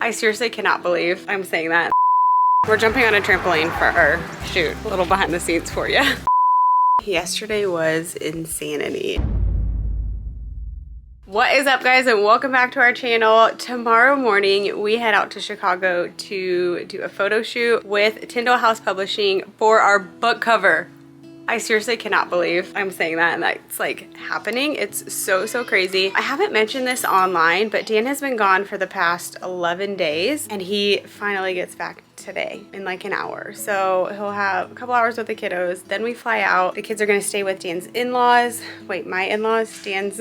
I seriously cannot believe I'm saying that. We're jumping on a trampoline for our shoot. A little behind the scenes for you. Yesterday was insanity. What is up, guys, and welcome back to our channel. Tomorrow morning we head out to Chicago to do a photo shoot with Tindale House Publishing for our book cover. I seriously cannot believe I'm saying that and that's like happening. It's so crazy. I haven't mentioned this online, but Dan has been gone for the past 11 days and he finally gets back today in like an hour. So he'll have a couple hours with the kiddos. Then we fly out. The kids are gonna stay with Dan's in-laws. Wait, my in-laws, Dan's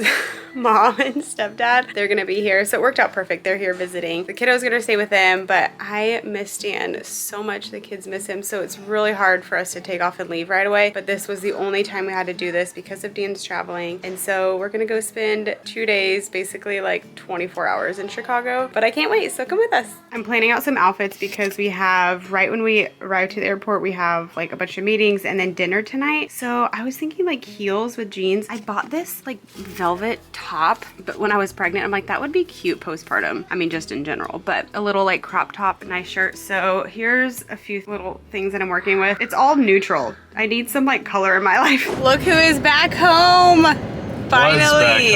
mom and stepdad. They're gonna be here. So it worked out perfect. They're here visiting. The kiddos gonna stay with them, but I miss Dan so much. The kids miss him. So it's really hard for us to take off and leave right away. But this was the only time we had to do this because of Dan's traveling. And so we're gonna go spend 2 days, basically like 24 hours in Chicago. But I can't wait, so come with us. I'm planning out some outfits because we have, right when we arrive to the airport, we have like a bunch of meetings and then dinner tonight. So I was thinking like heels with jeans. I bought this like velvet top, but when I was pregnant, I'm like, that would be cute postpartum. I mean, just in general, but a little like crop top, nice shirt. So here's a few little things that I'm working with. It's all neutral. I need some like color in my life. Look who is back home. Finally.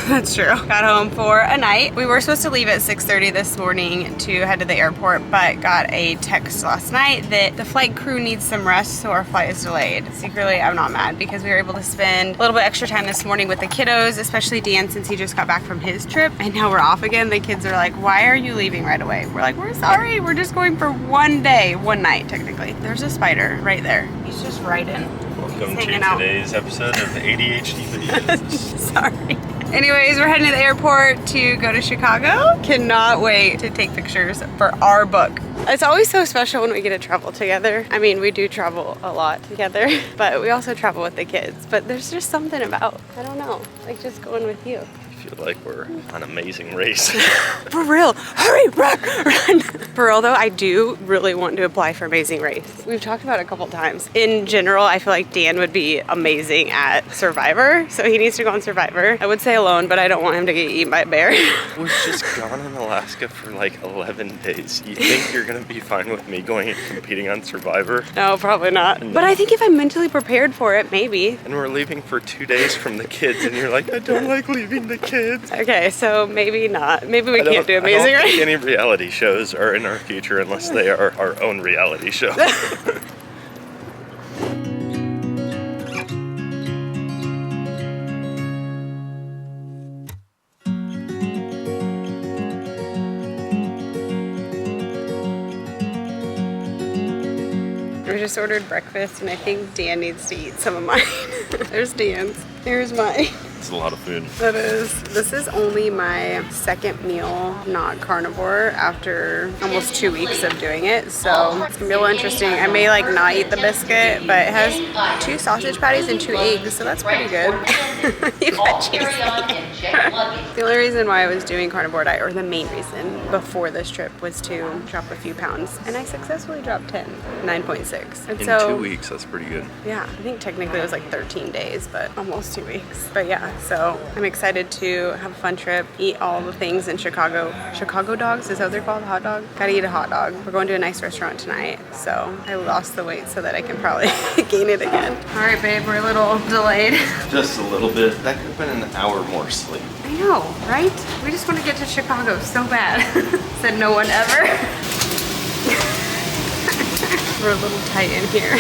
That's true. Got home for a night. We were supposed to leave at 6:30 this morning to head to the airport, but got a text last night that the flight crew needs some rest, so our flight is delayed. Secretly, I'm not mad because we were able to spend a little bit extra time this morning with the kiddos, especially Dan since he just got back from his trip, and now we're off again. The kids are like, why are you leaving right away? We're like, we're sorry. We're just going for one day, one night, technically. There's a spider right there. He's just right in. Welcome to today's episode of ADHD Videos. Sorry. Anyways, we're heading to the airport to go to Chicago. Cannot wait to take pictures for our book. It's always so special when we get to travel together. I mean, we do travel a lot together, but we also travel with the kids. But there's just something about, I don't know, like just going with you. I feel like we're on Amazing Race. For real, hurry, run. For real though, I do really want to apply for Amazing Race. We've talked about it a couple times. In general, I feel like Dan would be amazing at Survivor, so he needs to go on Survivor. I would say alone, but I don't want him to get eaten by a bear. I was just gone in Alaska for like 11 days. You think you're gonna be fine with me going and competing on Survivor? No, probably not. But I think if I'm mentally prepared for it, maybe. And we're leaving for 2 days from the kids, and you're like, I don't like leaving the kids. Okay, so maybe not. Maybe we can't do Amazing Race. I don't think any reality shows are in our future unless they are our own reality show. We just ordered breakfast and I think Dan needs to eat some of mine. There's Dan's. Here's mine. It's a lot of food. It is. This is only my second meal, not carnivore, after almost 2 weeks of doing it. So it's gonna be a little interesting. I may like not eat the biscuit, but it has 2 sausage patties and 2 eggs, so that's pretty good. You got cheesy. The only reason why I was doing carnivore diet, or the main reason before this trip, was to drop a few pounds. And I successfully dropped 9.6. And in so, 2 weeks, that's pretty good. Yeah, I think technically it was like 13 days, but almost 2 weeks. But yeah, so I'm excited to have a fun trip, eat all the things in Chicago. Chicago dogs, is that what they're called? Hot dog? Gotta eat a hot dog. We're going to a nice restaurant tonight, so I lost the weight so that I can probably gain it again. All right, babe, we're a little delayed. Just a little bit. That could have been an hour more sleep. I know, right? We just want to get to Chicago so bad. Said no one ever. We're a little tight in here.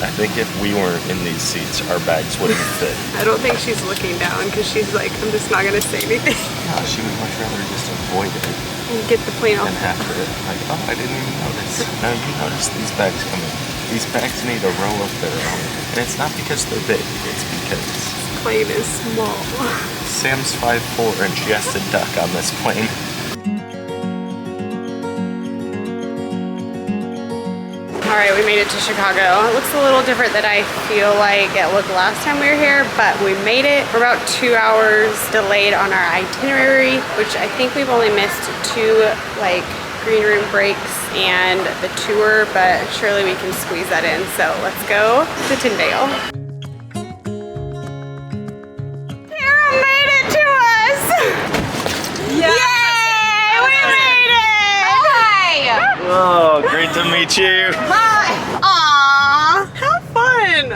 I think if we weren't in these seats, our bags wouldn't fit. I don't think she's looking down because she's like, I'm just not gonna say anything. No, she would much rather just avoid it. And get the plane off. And after it, like, oh, I didn't even notice. Now you notice these bags coming. These bags need a row of their own. And it's not because they're big, it's because this plane is small. Sam's 5'4" and she has to duck on this plane. All right, we made it to Chicago. It looks a little different than I feel like it looked last time we were here, but we made it. We're about 2 hours delayed on our itinerary, which I think we've only missed 2 like green room breaks and the tour, but surely we can squeeze that in. So let's go to Tindale. Tara made it to us! Yay! We made Oh, great to meet you. Bye. Aww. Have fun.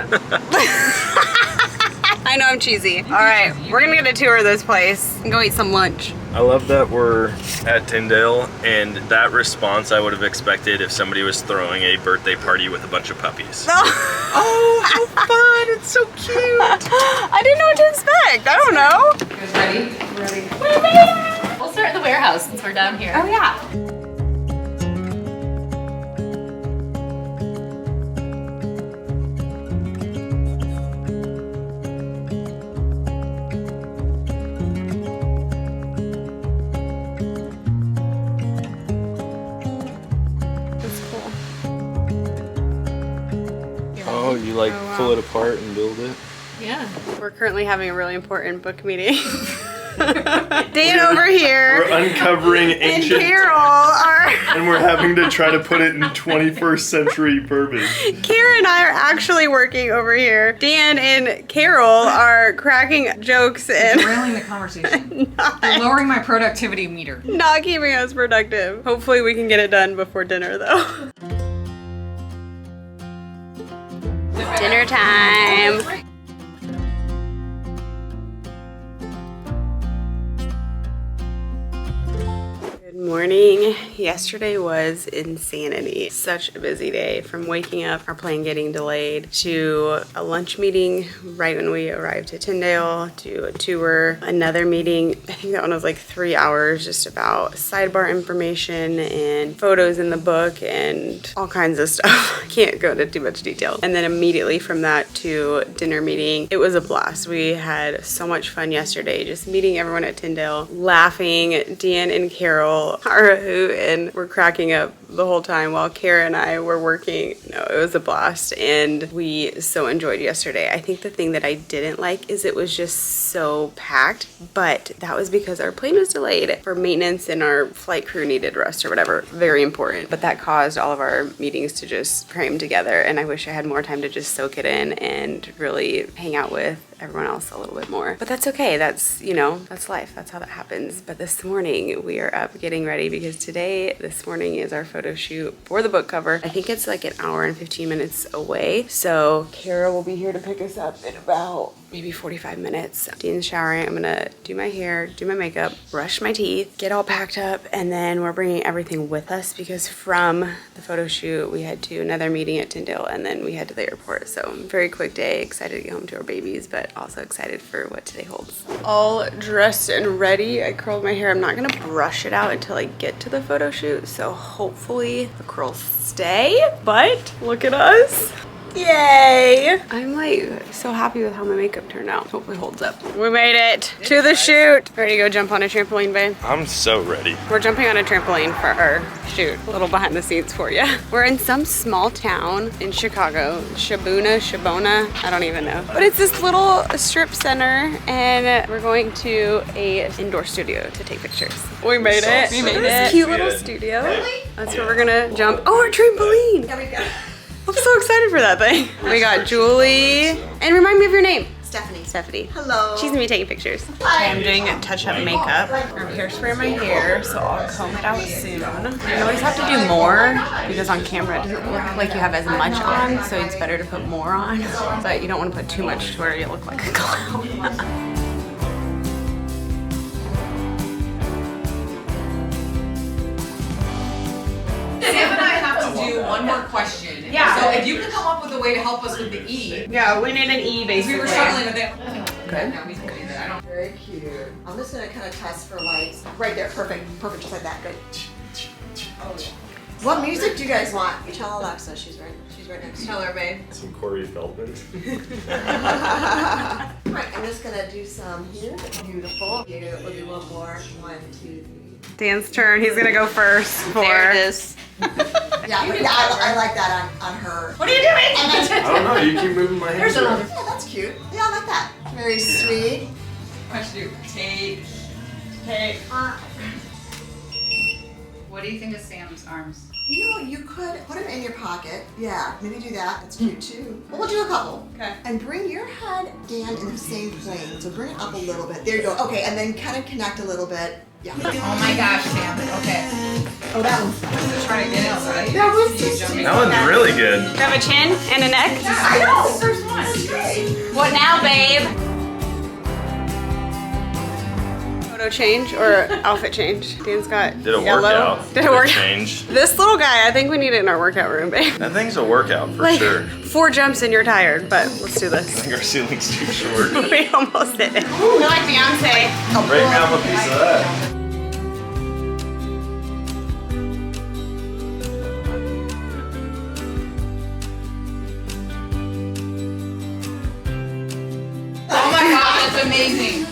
I know I'm cheesy. All right, we're gonna get a tour of this place and go eat some lunch. I love that we're at Tindale, and that response I would have expected if somebody was throwing a birthday party with a bunch of puppies. Oh, how fun! It's so cute. I didn't know what to expect. I don't know. You guys ready? Ready. We're ready. We'll start at the warehouse since we're down here. Oh yeah. Oh, you like pull it apart and build it? Yeah. We're currently having a really important book meeting. Dan over here. We're uncovering And ancient, Carol are. and we're having to try to put it in 21st century verbiage. Kara and I are actually working over here. Dan and Carol are cracking jokes and Derailing the conversation. You're lowering my productivity meter. not keeping us productive. Hopefully we can get it done before dinner though. Dinner time. Good morning. Yesterday was insanity. Such a busy day, from waking up, our plane getting delayed, to a lunch meeting right when we arrived at Tindale, to a tour, another meeting. I think that one was like 3 hours, just about sidebar information and photos in the book and all kinds of stuff. Can't go into too much detail. And then immediately from that to dinner meeting. It was a blast. We had so much fun yesterday, just meeting everyone at Tindale, laughing. Dan and Carol are a hoot and we're cracking up the whole time while Kara and I were working. No, it was a blast and we so enjoyed yesterday. I think the thing that I didn't like is it was just so packed, but that was because our plane was delayed for maintenance and our flight crew needed rest or whatever. Very important. But that caused all of our meetings to just cram together, and I wish I had more time to just soak it in and really hang out with everyone else a little bit more. But that's okay. That's, you know, that's life. That's how that happens. But this morning we are up getting ready because this morning is our photo shoot for the book cover. I think it's like an hour and 15 minutes away. So Kara will be here to pick us up in about maybe 45 minutes. Dean's showering. I'm gonna do my hair, do my makeup, brush my teeth, get all packed up, and then we're bringing everything with us because from the photo shoot we had to another meeting at Tindale and then we head to the airport. So very quick day, excited to get home to our babies, but also excited for what today holds. All dressed and ready. I curled my hair. I'm not gonna brush it out until I get to the photo shoot, so hopefully the curls stay, but look at us. Yay! I'm like so happy with how my makeup turned out. Hopefully holds up. We made it to the shoot. Ready to go jump on a trampoline, babe? I'm so ready. We're jumping on a trampoline for our shoot. A little behind the scenes for you. We're in some small town in Chicago. Shabona, I don't even know. But it's this little strip center and we're going to a indoor studio to take pictures. We made it. We made This it. cute little studio. That's where we're gonna jump. Oh, our trampoline. There we go. I'm so excited for that thing. We got Julie. And remind me of your name. Stephanie. Hello. She's gonna be taking pictures. I'm doing a touch-up makeup. I'm hairspray my hair, so I'll comb it out soon. You always have to do more because on camera it doesn't look like you have as much on, so it's better to put more on. But you don't want to put too much to where you look like a clown. Sam and I have to do one more question. Yeah. So if you could come up with a way to help us with the E. Yeah, we need an E basically. We were struggling with it. Good. No, we can do that. I don't. Very cute. I'm just gonna kind of test for lights. Right there, perfect, just like that, good. What music do you guys want? You tell Alexa, she's right next to you. Tell her, babe. Some Corey Feldman. Right, I'm just gonna do some here. Beautiful. Here, we'll do one more. 1, 2, 3. Dan's turn. He's gonna go first for There it is. Yeah, I like that on her. What are you doing? I don't know, you keep moving my hands around. Yeah, that's cute. Yeah, I like that. Very sweet. What should do? Take. What do you think of Sam's arms? You know, you could put them in your pocket. Yeah, maybe do that. That's cute too. Well, we'll do a couple. Okay. And bring your head, Dan, in the same plane. So bring it up a little bit. There you go. Okay, and then kind of connect a little bit. Yeah. Oh my gosh, Sam. Okay. Oh, that one's. Try to get it, right? That was just. That one's really good. Do you have a chin and a neck? I know. First one. What now, babe? Photo change or outfit change? Dan's got Did a yellow. workout. Did a workout. Change. This little guy, I think we need it in our workout room, babe. That thing's a workout for Like sure. 4 jumps and you're tired, but let's do I this. think our ceiling's too short. We almost did it. We're like Beyonce. Break me off a piece of that. Oh my god, that's amazing.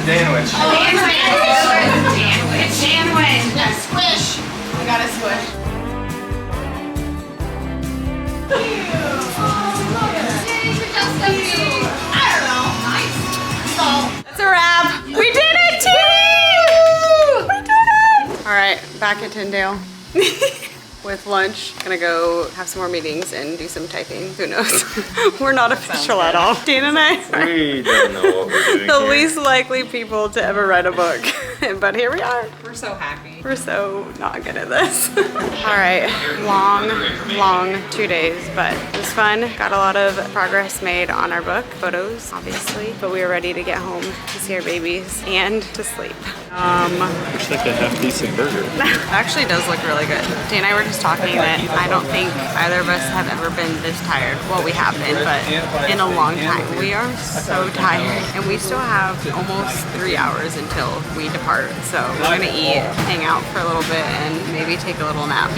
Sandwich. Sandwich. Squish. We got a squish. That's a wrap. We did it, team! We did it! All right, back at Tindale with lunch. Gonna go have some more meetings and do some typing. Who knows? We're not official at all. Dan and I are We don't know what we're doing the here. least likely people to ever write a book. But here we are. We're so happy. We're so not good at this. All right, long 2 days, but it was fun. Got a lot of progress made on our book, photos, obviously, but we are ready to get home to see our babies and to sleep. Looks like a half-decent burger. Actually does look really good. Dan and I were just talking that I don't think either of us have ever been this tired. Well, we have been, but in a long time. We are so tired, and we still have almost 3 hours until we depart. So we're gonna eat, hang out for a little bit, and maybe take a little nap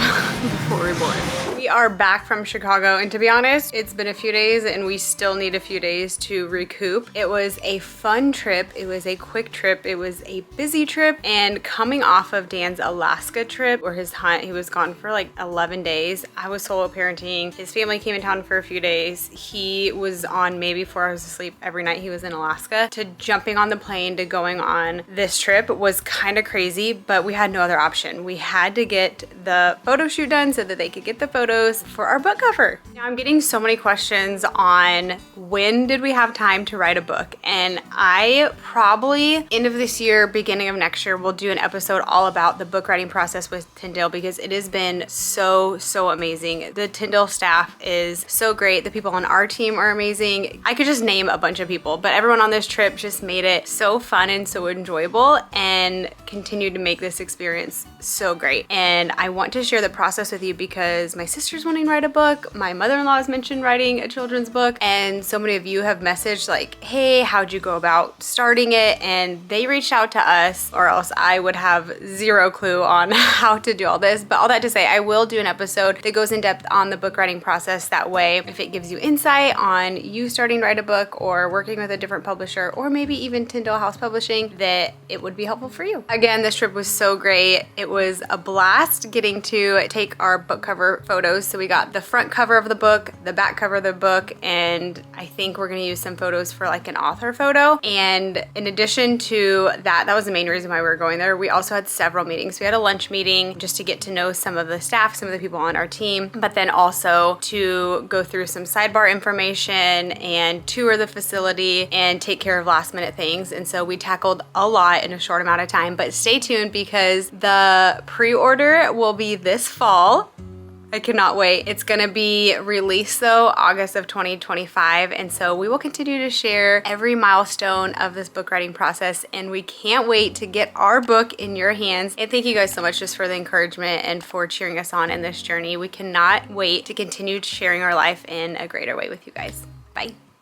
before we board. We are back from Chicago, and to be honest, it's been a few days and we still need a few days to recoup. It was a fun trip. It was a quick trip. It was a busy trip, and coming off of Dan's Alaska trip or his hunt, he was gone for like 11 days. I was solo parenting. His family came in town for a few days. He was on maybe 4 hours of sleep every night he was in Alaska. To jumping on the plane to going on this trip was kind of crazy, but we had no other option. We had to get the photo shoot done so that they could get the photos for our book cover. Now I'm getting so many questions on when did we have time to write a book, and I probably end of this year, beginning of next year, will do an episode all about the book writing process with Tindale, because it has been so amazing. The Tindale staff is so great. The people on our team are amazing. I could just name a bunch of people, but everyone on this trip just made it so fun and so enjoyable and continued to make this experience so great. And I want to share the process with you because my sister's wanting to write a book. My mother-in-law has mentioned writing a children's book, and so many of you have messaged like, hey, how'd you go about starting it? And they reached out to us, or else I would have zero clue on how to do all this. But all that to say, I will do an episode that goes in depth on the book writing process. That way, if it gives you insight on you starting to write a book or working with a different publisher, or maybe even Tindale House Publishing, that it would be helpful for you. Again, this trip was so great. It was a blast getting to take our book cover photos. So we got the front cover of the book, the back cover of the book, and I think we're gonna use some photos for like an author photo. And in addition to that, that was the main reason why we were going there. We also had several meetings. We had a lunch meeting just to get to know some of the staff, some of the people on our team, but then also to go through some sidebar information and tour the facility and take care of last minute things. And so we tackled a lot in a short amount of time, but stay tuned because the pre-order will be this fall. I cannot wait. It's gonna be released though, August of 2025. And so we will continue to share every milestone of this book writing process, and we can't wait to get our book in your hands. And thank you guys so much just for the encouragement and for cheering us on in this journey. We cannot wait to continue sharing our life in a greater way with you guys. Bye.